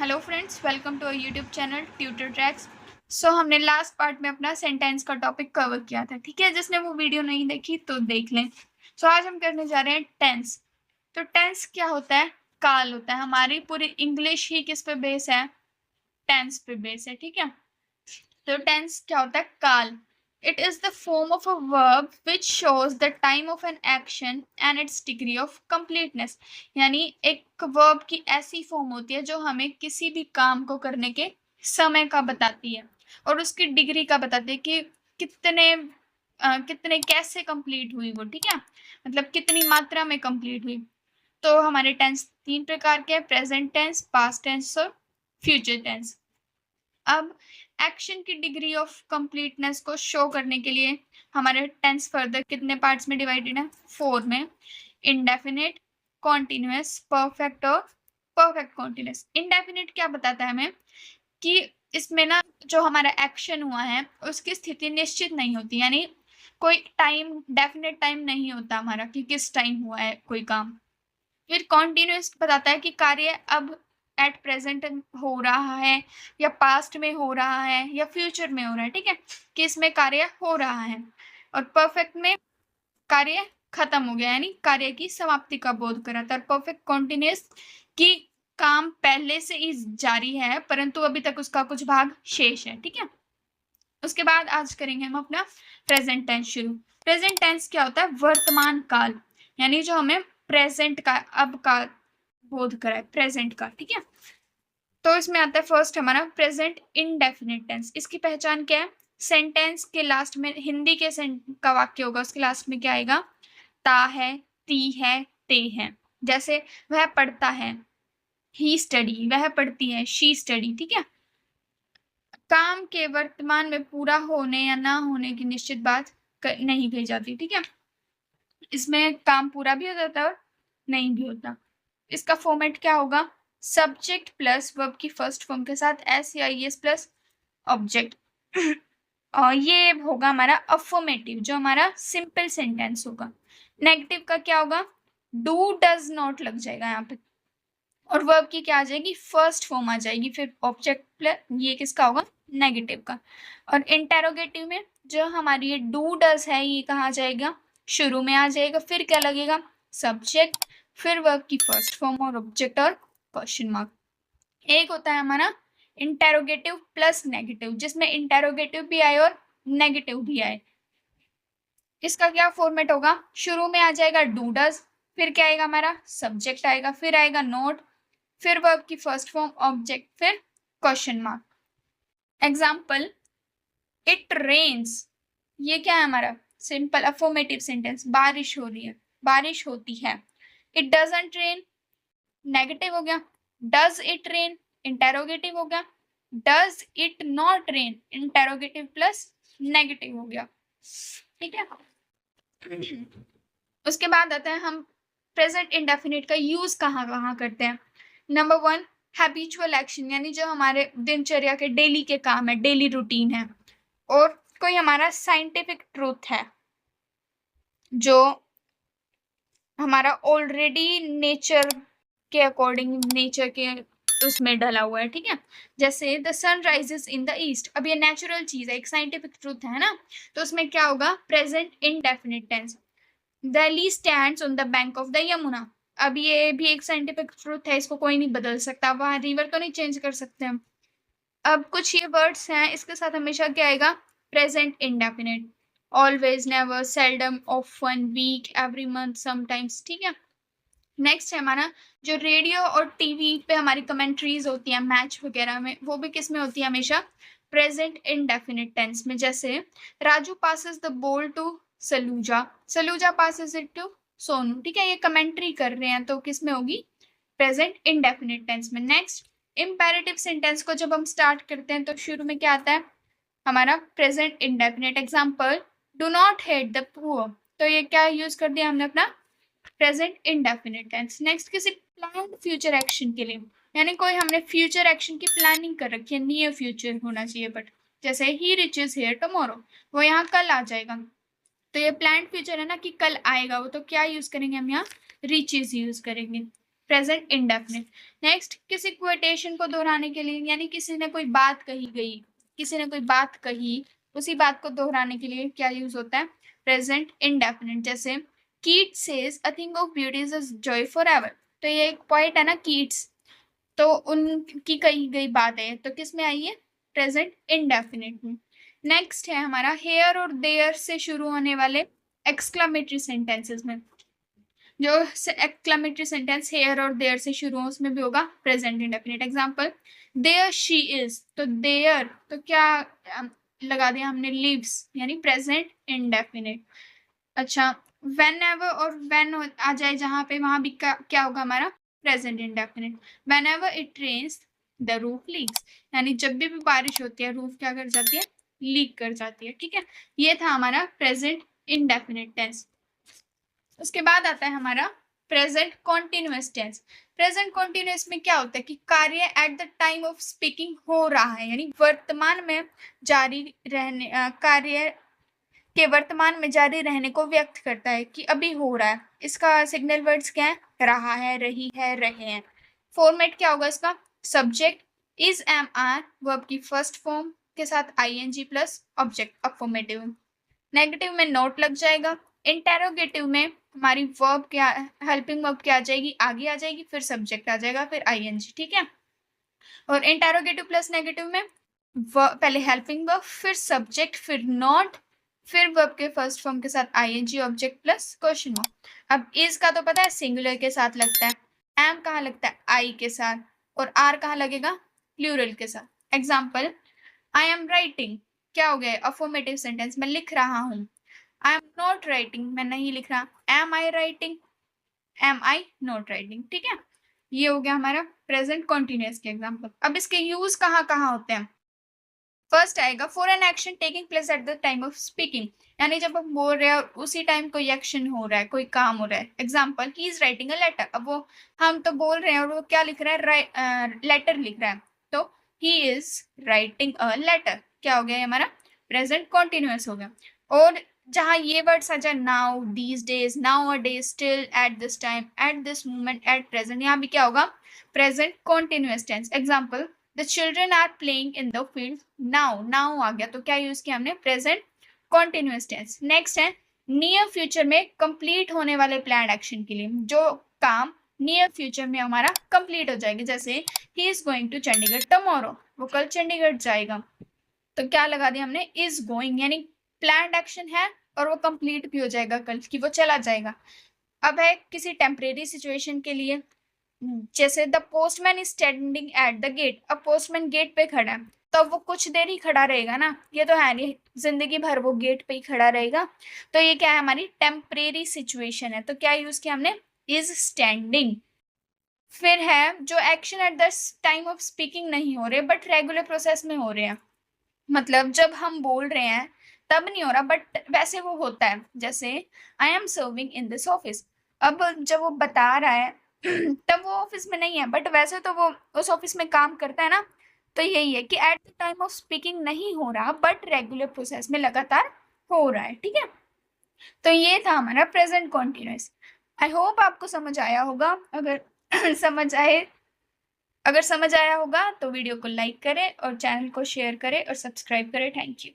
Hello friends, welcome to our YouTube channel tutor tracks. So हमने last part में अपना sentence का topic cover किया था, ठीक है। जिसने वो वीडियो नहीं देखी तो देख लें। सो आज हम करने जा रहे हैं टेंस। तो टेंस क्या होता है? काल होता है। हमारी पूरी इंग्लिश ही किस पे बेस है? टेंस पे बेस है, ठीक है। तो टेंस क्या होता है? काल। It is the form of a verb which shows the time of an action and it's degree of completeness. यानी एक वर्ब की ऐसी फॉर्म होती है जो हमें किसी भी काम को करने के समय का बताती है और उसकी डिग्री का बताती है कि कितने कैसे कंप्लीट हुई वो, ठीक है। मतलब कितनी मात्रा में कंप्लीट हुई। तो हमारे टेंस तीन प्रकार के हैं: प्रेजेंट टेंस, पास्ट टेंस और फ्यूचर टेंस। अब एक्शन की डिग्री ऑफ कंप्लीटनेस को शो करने के लिए हमारे टेंस फर्दर कितने पार्ट्स में डिवाइडेड है? 4 में। इंडेफिनिट, कॉन्टिन्यूस, परफेक्ट और परफेक्ट कॉन्टिन्यूस। इंडेफिनिट क्या बताता है हमें? कि इसमें ना जो हमारा एक्शन हुआ है उसकी स्थिति निश्चित नहीं होती, यानी कोई टाइम, डेफिनेट टाइम नहीं होता हमारा कि किस टाइम हुआ है कोई काम। फिर कॉन्टिन्यूस बताता है कि कार्य अब एट प्रेजेंट हो रहा है या पास्ट में हो रहा है या फ्यूचर में हो रहा है, ठीक है, कि इसमें कार्य हो रहा है। और परफेक्ट में कार्य खत्म हो गया, यानी कार्य की समाप्ति का बोध कराता है। परफेक्ट कॉन्टिन्यूस की काम पहले से ही जारी है परंतु अभी तक उसका कुछ भाग शेष है, ठीक है। उसके बाद आज करेंगे हम अपना प्रेजेंट टेंस शुरू। प्रेजेंट टेंस क्या होता है? वर्तमान काल, यानी जो हमें प्रेजेंट का, अब का बोध कराए, प्रेजेंट का, ठीक है। तो इसमें आता है फर्स्ट हमारा प्रेजेंट इंडेफिनिट टेंस। इसकी पहचान क्या है? सेंटेंस के लास्ट में, हिंदी के का वाक्य होगा उसके लास्ट में क्या आएगा? ता है, ती है, ते है। जैसे वह पढ़ता है, ही स्टडी, वह पढ़ती है, शी स्टडी, ठीक है। काम के वर्तमान में पूरा होने या ना होने की निश्चित बात नहीं कही जाती, ठीक है। इसमें काम पूरा भी हो जाता है और नहीं भी होता। इसका फॉर्मेट क्या होगा? सब्जेक्ट प्लस वर्ब की फर्स्ट फॉर्म के साथ एस या एस प्लस ऑब्जेक्ट। और ये होगा हमारा अफर्मेटिव, जो हमारा सिंपल सेंटेंस होगा। नेगेटिव का क्या होगा? डू डज नॉट लग जाएगा यहाँ पे और वर्ब की क्या आ जाएगी? फर्स्ट फॉर्म आ जाएगी, फिर ऑब्जेक्ट प्लस, ये किसका होगा? नेगेटिव का। और इंटेरोगेटिव में जो हमारी ये डू डज है ये कहाँ आ जाएगा? शुरू में आ जाएगा। फिर क्या लगेगा? सब्जेक्ट, फिर वर्ब की फर्स्ट फॉर्म और ऑब्जेक्ट और क्वेश्चन मार्क। एक होता है हमारा इंटेरोगेटिव प्लस नेगेटिव, जिसमें इंटेरोगेटिव भी आए और नेगेटिव भी आए। इसका क्या फॉर्मेट होगा? शुरू में आ जाएगा डू डज, फिर क्या आएगा हमारा? सब्जेक्ट आएगा, फिर आएगा नोट, फिर वर्ब की फर्स्ट फॉर्म, ऑब्जेक्ट, फिर question mark. Example, it rains, ये क्या है हमारा? सिंपल अफर्मेटिव सेंटेंस, बारिश हो रही है, बारिश होती है। इट डजंट रेन, नेगेटिव हो गया। डज इट रेन, इंटेरोगेटिव हो गया। Does it not rain, interrogative plus negative हो गया, ठीक है। उसके बाद आता है हम प्रेजेंट इंडेफिनिट का यूज कहाँ कहाँ करते हैं। नंबर 1, हैबिचुअल एक्शन, यानी जो हमारे दिनचर्या के डेली के काम है, डेली रूटीन है, और कोई हमारा साइंटिफिक ट्रूथ है जो हमारा ऑलरेडी नेचर के अकॉर्डिंग, नेचर के उसमें डला हुआ है, ठीक है। जैसे the sun rises in the east, अब ये नेचुरल चीज है, एक साइंटिफिक ट्रूथ है ना, तो उसमें क्या होगा? Present indefinite tense. Delhi stands on the bank of the Yamuna, अब ये भी एक साइंटिफिक ट्रूथ है, इसको कोई नहीं बदल सकता, वहां रिवर तो नहीं चेंज कर सकते हम। अब कुछ ये वर्ड्स हैं, इसके साथ हमेशा क्या आएगा? Present indefinite. Always, never, seldom, often, week, every month, sometimes, ठीक है। नेक्स्ट है हमारा जो रेडियो और टीवी पे हमारी कमेंट्रीज होती हैं मैच वगैरह में, वो भी किस में होती है? हमेशा प्रेजेंट इंडेफिनिट टेंस में। जैसे Raju passes the ball to Saluja, Saluja passes it to Sonu, ठीक है। ये कमेंट्री कर रहे हैं तो किस में होगी? प्रेजेंट इंडेफिनिट टेंस में। नेक्स्ट, इंपेरेटिव सेंटेंस को जब हम स्टार्ट करते हैं तो शुरू में क्या आता है? हमारा present indefinite. Example, do not hate the poor, तो ये क्या यूज कर दिया हमने? अपना प्रेजेंट इंडेफिनिट टेंस। नेक्स्ट, किसी प्लान्ड फ्यूचर एक्शन के लिए, यानी कोई हमने फ्यूचर एक्शन की प्लानिंग कर रखी है, नियर फ्यूचर होना चाहिए, बट जैसे ही रिचेस हियर टुमारो, वो यहाँ कल आ जाएगा, तो ये प्लान्ड फ्यूचर है ना कि कल आएगा वो, तो क्या यूज करेंगे हम? यहाँ रिचेस यूज करेंगे। Present indefinite. नेक्स्ट, किसी क्वोटेशन को दोहराने के लिए, यानी किसी ने कोई बात कही गई, किसी ने कोई बात कही, उसी बात को दोहराने के लिए क्या यूज होता है? Present indefinite. जैसे Keats says a thing of beauty is a joy forever. तो ये एक पॉइंट है ना कीट्स, तो उनकी कही गई बात है, तो किस में आई है? प्रेजेंट इंडेफिनिट में। नेक्स्ट है हमारा हेयर और देयर से शुरू होने वाले एक्सक्लामेटरी सेंटेंसेस में। जो एक्सक्लामेटरी सेंटेंस हेयर और देयर से शुरू हो उसमें भी होगा present indefinite. Example, there she is, तो देयर तो क्या लगा दिया हमने? लिव्स, यानी प्रेजेंट इंडेफिनिट। अच्छा, वेन एवर और वेन आ जाए जहां पे, वहां भी क्या होगा हमारा? Present indefinite. Whenever it rains the roof leaks, यानी जब भी बारिश होती है रूफ क्या कर जाती है? लीक कर जाती है। ठीक है, ये था हमारा प्रेजेंट इंडेफिनिट टेंस। उसके बाद आता है हमारा present continuous tense. Present continuous में क्या होता है कि कार्य at the time of speaking हो रहा है, यानी वर्तमान में जारी रहने, कार्य के वर्तमान में जारी रहने को व्यक्त करता है कि अभी हो रहा है। इसका सिग्नल वर्ड्स क्या है? रहा है, रही है, रहे हैं। फॉर्मेट क्या होगा इसका? Subject is, am, are, verb की फर्स्ट फॉर्म के साथ ING plus object affirmative. Negative में नोट लग जाएगा। इंटेरोगेटिव में हमारी वर्ब क्या, हेल्पिंग वर्ब क्या आ जाएगी? आगे आ जाएगी, फिर सब्जेक्ट आ जाएगा, फिर आईएनजी। ठीक है, और इंटेरोगेटिव प्लस नेगेटिव में पहले हेल्पिंग वर्ब, फिर सब्जेक्ट, फिर नॉट, फिर वर्ब के फर्स्ट फॉर्म के साथ ING object plus question mark. अब इज का तो पता है सिंगुलर के साथ लगता है, एम कहाँ लगता है? आई के साथ, और आर कहाँ लगेगा? प्लूरल के साथ। एग्जाम्पल, आई एम राइटिंग, क्या हो गया? अफर्मेटिव सेंटेंस, मैं लिख रहा हूँ। आई एम नॉट राइटिंग, मैं नहीं लिख रहा। Am I writing, am I not writing. ठीक है, ये हो गया हमारा प्रेजेंट कॉन्टिन्यूअस के एग्जाम्पल। अब इसके यूज कहाँ कहाँ होते हैं? फर्स्ट आएगा for an action taking place at the time of speaking, यानी जब हम बोल रहे हैं और उसी टाइम कोई एक्शन हो रहा है, कोई काम हो रहा है। Example, he is writing a letter. अब वो हम तो बोल रहे हैं और वो क्या लिख रहा है? लेटर लिख रहा है, तो he is writing a letter क्या हो गया? हमारा प्रेजेंट कॉन्टिन्यूअस हो गया। और जहाँ ये वर्ड्स आ जाए, now, these days, now a day, still, at this time, at this moment, at present, यहाँ भी क्या होगा? Present continuous tense. Example, the children are playing in the field now, now आ गया, तो क्या यूज किया हमने? Present continuous tense. नेक्स्ट है नियर फ्यूचर में कंप्लीट होने वाले प्लान एक्शन के लिए, जो काम नियर फ्यूचर में हमारा कंप्लीट हो जाएगी। जैसे he is going to Chandigarh tomorrow, वो कल चंडीगढ़ जाएगा, तो क्या लगा दिया हमने? इज गोइंग, यानी प्लान एक्शन है और वो कंप्लीट भी हो जाएगा कल की, वो चला जाएगा। अब है किसी टेम्परेरी सिचुएशन के लिए, जैसे the postman is standing at the gate. अब पोस्टमैन गेट पे खड़ा है, तो वो कुछ देर ही खड़ा रहेगा ना, ये तो है नहीं जिंदगी भर वो गेट पे ही खड़ा रहेगा। तो ये क्या है? हमारी टेम्परेरी सिचुएशन है, तो क्या यूज किया हमने? Is standing. फिर है जो action at the time of speaking नहीं हो रहे बट रेगुलर प्रोसेस में हो रहे हैं, मतलब जब हम बोल रहे हैं तब नहीं हो रहा बट वैसे वो होता है। जैसे I am serving in this office, अब जब वो बता रहा है तब वो ऑफिस में नहीं है बट वैसे तो वो उस ऑफिस में काम करता है ना। तो यही है कि eight the time of speaking नहीं हो रहा बट रेगुलर प्रोसेस में लगातार हो रहा है। ठीक है, तो ये था हमारा प्रेजेंट कॉन्टिन्यूअस। आई होप आपको समझ आया होगा। अगर समझ आया होगा तो वीडियो को लाइक करें और चैनल को शेयर करें और सब्सक्राइब करें। Thank you.